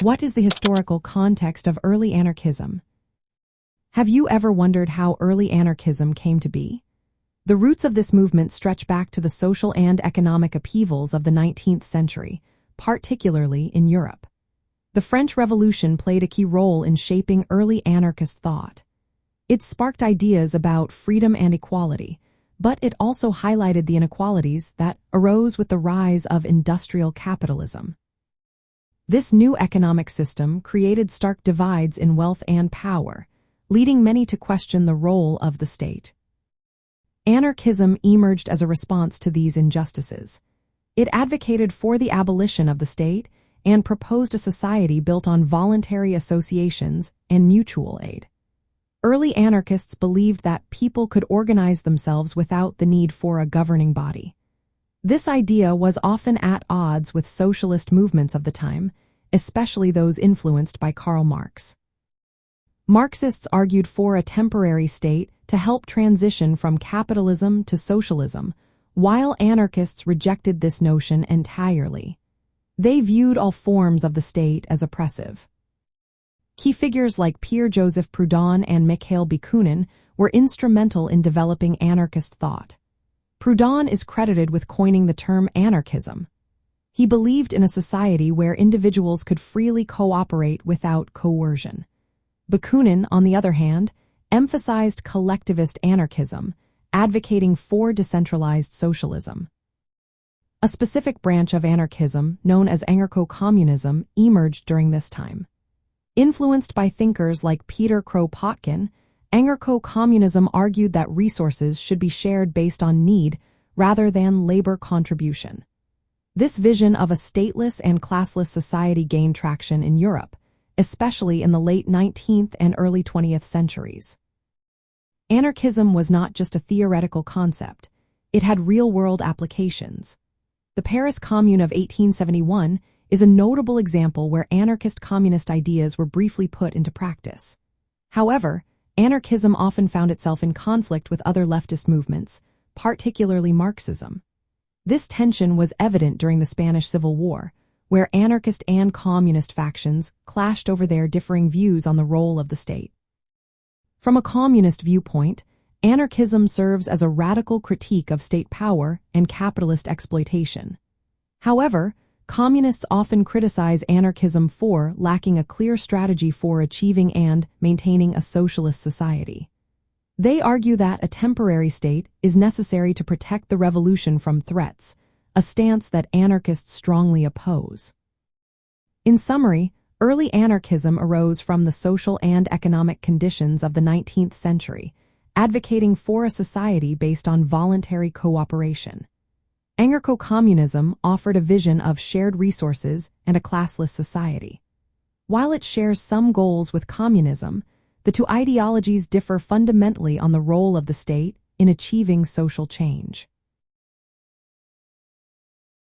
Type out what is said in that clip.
What is the historical context of early anarchism? Have you ever wondered how early anarchism came to be? The roots of this movement stretch back to the social and economic upheavals of the 19th century, particularly in Europe. The French Revolution played a key role in shaping early anarchist thought. It sparked ideas about freedom and equality, but it also highlighted the inequalities that arose with the rise of industrial capitalism. This new economic system created stark divides in wealth and power, leading many to question the role of the state. Anarchism emerged as a response to these injustices. It advocated for the abolition of the state and proposed a society built on voluntary associations and mutual aid. Early anarchists believed that people could organize themselves without the need for a governing body. This idea was often at odds with socialist movements of the time, especially those influenced by Karl Marx. Marxists argued for a temporary state to help transition from capitalism to socialism, while anarchists rejected this notion entirely. They viewed all forms of the state as oppressive. Key figures like Pierre-Joseph Proudhon and Mikhail Bakunin were instrumental in developing anarchist thought. Proudhon is credited with coining the term anarchism. He believed in a society where individuals could freely cooperate without coercion. Bakunin, on the other hand, emphasized collectivist anarchism, advocating for decentralized socialism. A specific branch of anarchism, known as anarcho-communism, emerged during this time. Influenced by thinkers like Peter Kropotkin, anarcho-communism argued that resources should be shared based on need rather than labor contribution. This vision of a stateless and classless society gained traction in Europe, especially in the late 19th and early 20th centuries. Anarchism was not just a theoretical concept, it had real-world applications. The Paris Commune of 1871 is a notable example where anarchist communist ideas were briefly put into practice. However, anarchism often found itself in conflict with other leftist movements, particularly Marxism. This tension was evident during the Spanish Civil War, where anarchist and communist factions clashed over their differing views on the role of the state. From a communist viewpoint, anarchism serves as a radical critique of state power and capitalist exploitation. However, communists often criticize anarchism for lacking a clear strategy for achieving and maintaining a socialist society. They argue that a temporary state is necessary to protect the revolution from threats, a stance that anarchists strongly oppose. In summary, early anarchism arose from the social and economic conditions of the 19th century, advocating for a society based on voluntary cooperation. Anarcho-communism offered a vision of shared resources and a classless society. While it shares some goals with communism, the two ideologies differ fundamentally on the role of the state in achieving social change.